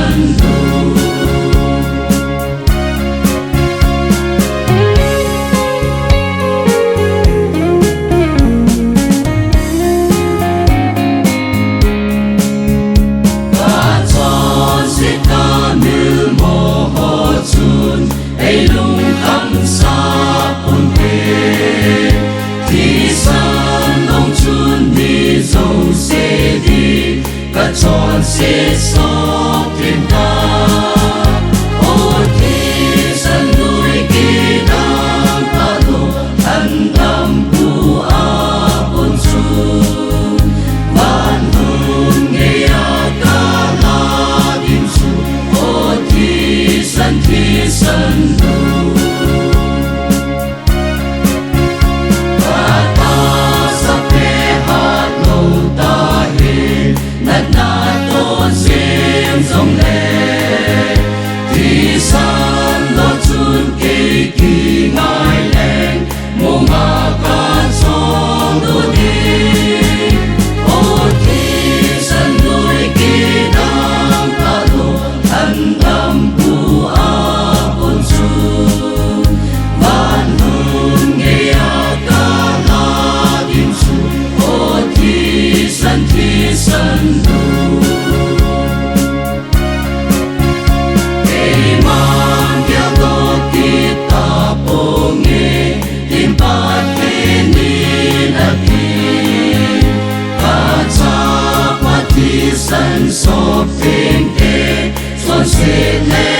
sân đủ và cho sẽ ta như mồ hồ chun ấy lung thắm xa ôn về thì san long chun đi dấu sẽ đi cả tròn sẽ so thiên ta ôi thì san núi kỳ đang ta lộ thân tâm bu a ôn chun van hương nghe a ca la tim su ôi thì san đủ và ta sắp về hát lâu ta hề nát nát tôn xiêm dòng lệ thì san lo chun kỳ kỳ ngài leng mô ngà ca trong đô đi ôi thì san núi kỳ đang ta lộ thân tâm bu a ôn chun van hương nghe a ca la tim su ôi thì san đủ mang theo đó kita po nghe tim pa thế ni na ki ca cha pa thi san so thiên thế son se le